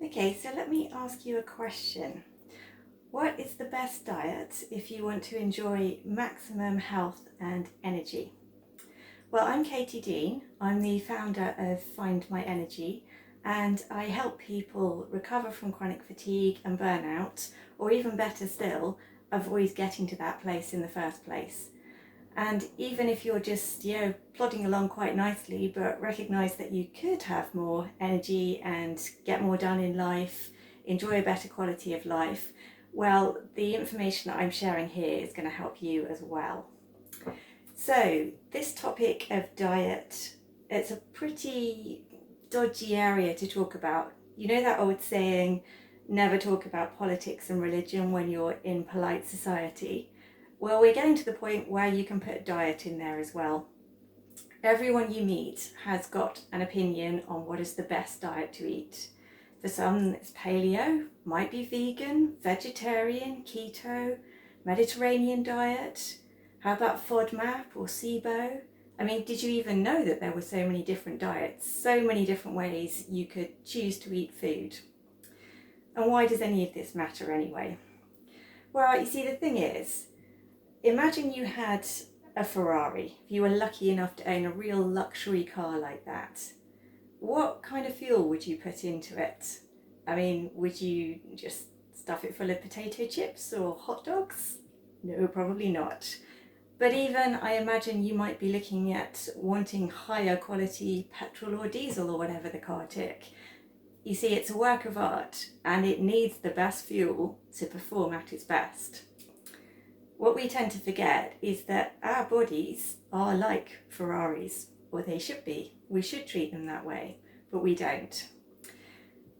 Okay, so let me ask you a question. What is the best diet if you want to enjoy maximum health and energy? Well, I'm Katie Dean. I'm the founder of Find My Energy, and I help people recover from chronic fatigue and burnout, or even better still, avoid getting to that place in the first place. And even if you're just, plodding along quite nicely, but recognize that you could have more energy and get more done in life, enjoy a better quality of life, well, the information that I'm sharing here is going to help you as well. So, this topic of diet, it's a pretty dodgy area to talk about. You know that old saying, never talk about politics and religion when you're in polite society? Well, we're getting to the point where you can put diet in there as well. Everyone you meet has got an opinion on what is the best diet to eat. For some, it's paleo, might be vegan, vegetarian, keto, Mediterranean diet. How about FODMAP or SIBO? I mean, did you even know that there were so many different diets, so many different ways you could choose to eat food? And why does any of this matter anyway? Well, you see, the thing is, imagine you had a Ferrari, if you were lucky enough to own a real luxury car like that. What kind of fuel would you put into it? I mean, would you just stuff it full of potato chips or hot dogs? No, probably not. But even I imagine you might be looking at wanting higher quality petrol or diesel or whatever the car took. You see, it's a work of art and it needs the best fuel to perform at its best. What we tend to forget is that our bodies are like Ferraris, or they should be. We should treat them that way, but we don't.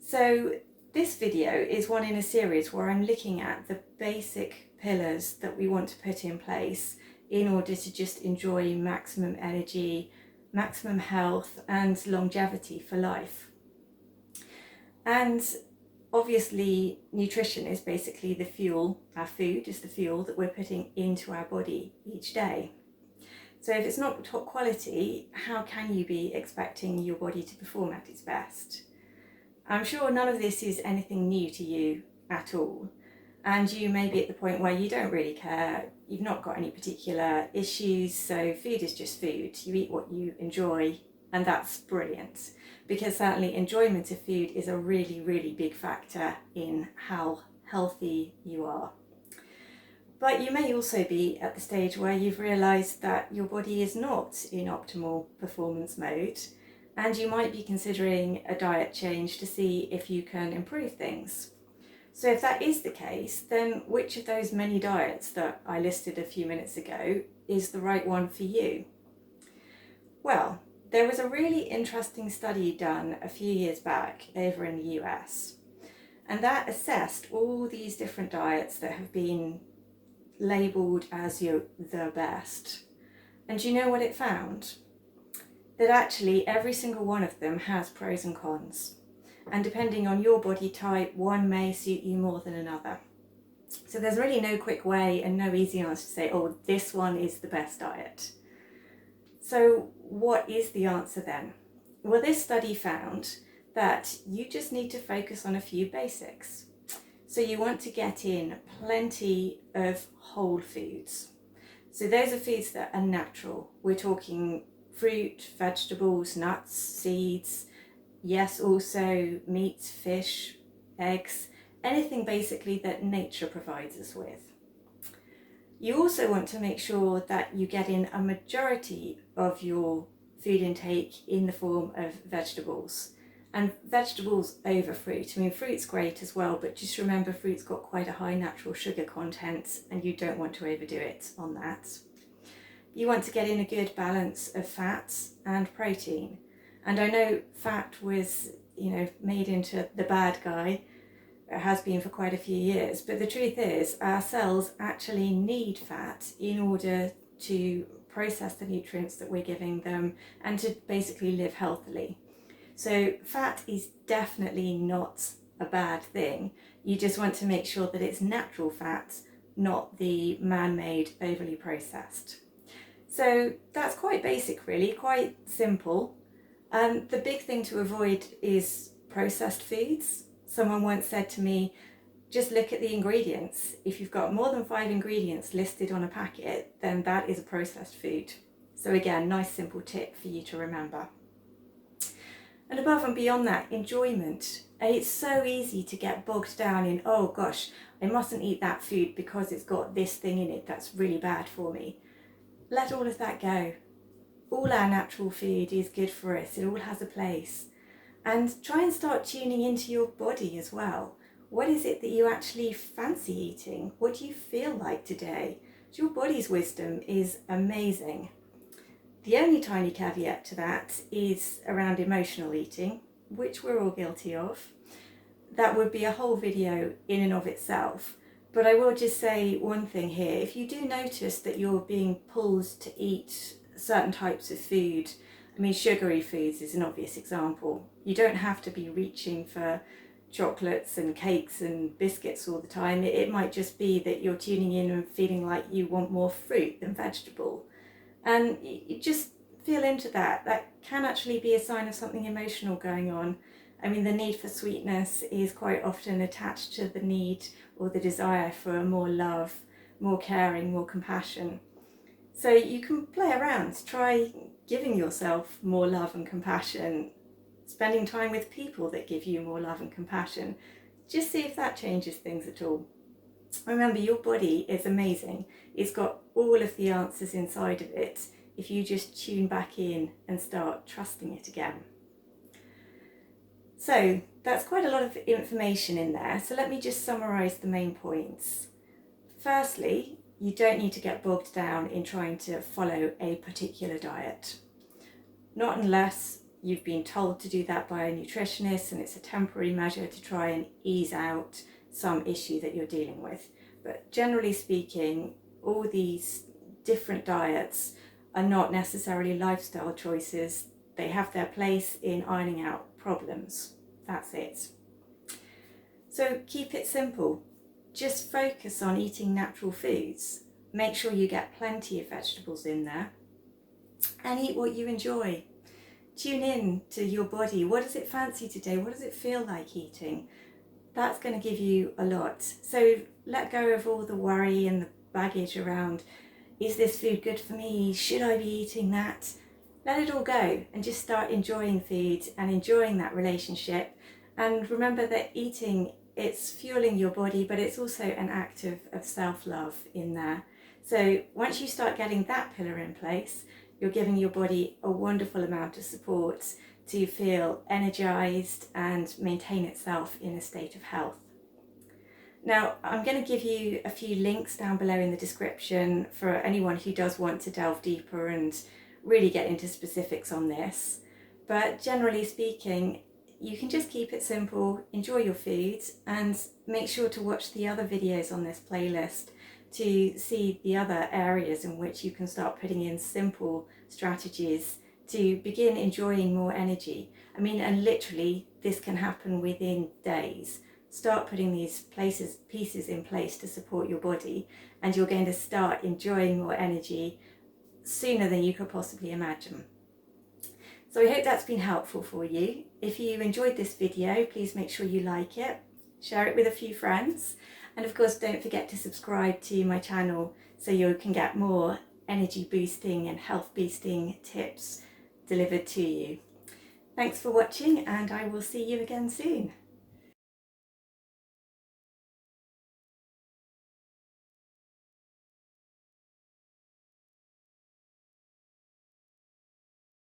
So this video is one in a series where I'm looking at the basic pillars that we want to put in place in order to just enjoy maximum energy, maximum health and longevity for life. And obviously, nutrition is basically the fuel, our food is the fuel that we're putting into our body each day. So if it's not top quality, how can you be expecting your body to perform at its best? I'm sure none of this is anything new to you at all. And you may be at the point where you don't really care, you've not got any particular issues, so food is just food. You eat what you enjoy, and that's brilliant. Because certainly enjoyment of food is a really, really big factor in how healthy you are. But you may also be at the stage where you've realised that your body is not in optimal performance mode, and you might be considering a diet change to see if you can improve things. So if that is the case, then which of those many diets that I listed a few minutes ago is the right one for you? Well, there was a really interesting study done a few years back over in the US, and that assessed all these different diets that have been labelled as the best. And do you know what it found? That actually every single one of them has pros and cons. And depending on your body type, one may suit you more than another. So there's really no quick way and no easy answer to say, oh, this one is the best diet. So what is the answer then? Well, this study found that you just need to focus on a few basics. So you want to get in plenty of whole foods. So those are foods that are natural. We're talking fruit, vegetables, nuts, seeds, yes, also meat, fish, eggs, anything basically that nature provides us with. You also want to make sure that you get in a majority of your food intake in the form of vegetables. And vegetables over fruit. I mean, fruit's great as well, but just remember fruit's got quite a high natural sugar content and you don't want to overdo it on that. You want to get in a good balance of fats and protein. And I know fat was, made into the bad guy. It has been for quite a few years. But the truth is, our cells actually need fat in order to process the nutrients that we're giving them and to basically live healthily. So fat is definitely not a bad thing. You just want to make sure that it's natural fat, not the man-made, overly processed. So that's quite basic really, quite simple. The big thing to avoid is processed foods. Someone once said to me, just look at the ingredients. If you've got more than 5 ingredients listed on a packet, then that is a processed food. So again, nice simple tip for you to remember. And above and beyond that, enjoyment. It's so easy to get bogged down in, oh gosh, I mustn't eat that food because it's got this thing in it that's really bad for me. Let all of that go. All our natural food is good for us. It all has a place. And try and start tuning into your body as well. What is it that you actually fancy eating? What do you feel like today? Your body's wisdom is amazing. The only tiny caveat to that is around emotional eating, which we're all guilty of. That would be a whole video in and of itself. But I will just say one thing here. If you do notice that you're being pulled to eat certain types of food, I mean, sugary foods is an obvious example. You don't have to be reaching for chocolates and cakes and biscuits all the time. It might just be that you're tuning in and feeling like you want more fruit than vegetable. And you just feel into that. That can actually be a sign of something emotional going on. I mean, the need for sweetness is quite often attached to the need or the desire for more love, more caring, more compassion. So you can play around, try giving yourself more love and compassion, spending time with people that give you more love and compassion. Just see if that changes things at all. Remember, your body is amazing. It's got all of the answers inside of it if you just tune back in and start trusting it again. So that's quite a lot of information in there. So let me just summarise the main points. Firstly, you don't need to get bogged down in trying to follow a particular diet. Not unless you've been told to do that by a nutritionist and it's a temporary measure to try and ease out some issue that you're dealing with. But generally speaking, all these different diets are not necessarily lifestyle choices. They have their place in ironing out problems. That's it. So keep it simple. Just focus on eating natural foods. Make sure you get plenty of vegetables in there and eat what you enjoy. Tune in to your body. What does it fancy today? What does it feel like eating? That's going to give you a lot. So let go of all the worry and the baggage around, is this food good for me? Should I be eating that? Let it all go and just start enjoying food and enjoying that relationship. And remember that eating, it's fueling your body, but it's also an act of self-love in there. So once you start getting that pillar in place, you're giving your body a wonderful amount of support to feel energized and maintain itself in a state of health. Now, I'm going to give you a few links down below in the description for anyone who does want to delve deeper and really get into specifics on this. But generally speaking, you can just keep it simple, enjoy your food, and make sure to watch the other videos on this playlist to see the other areas in which you can start putting in simple strategies to begin enjoying more energy. I mean, and literally this can happen within days. Start putting these pieces in place to support your body, and you're going to start enjoying more energy sooner than you could possibly imagine. So I hope that's been helpful for you. If you enjoyed this video, please make sure you like it, share it with a few friends, and of course don't forget to subscribe to my channel so you can get more energy boosting and health boosting tips delivered to you. Thanks for watching, and I will see you again soon.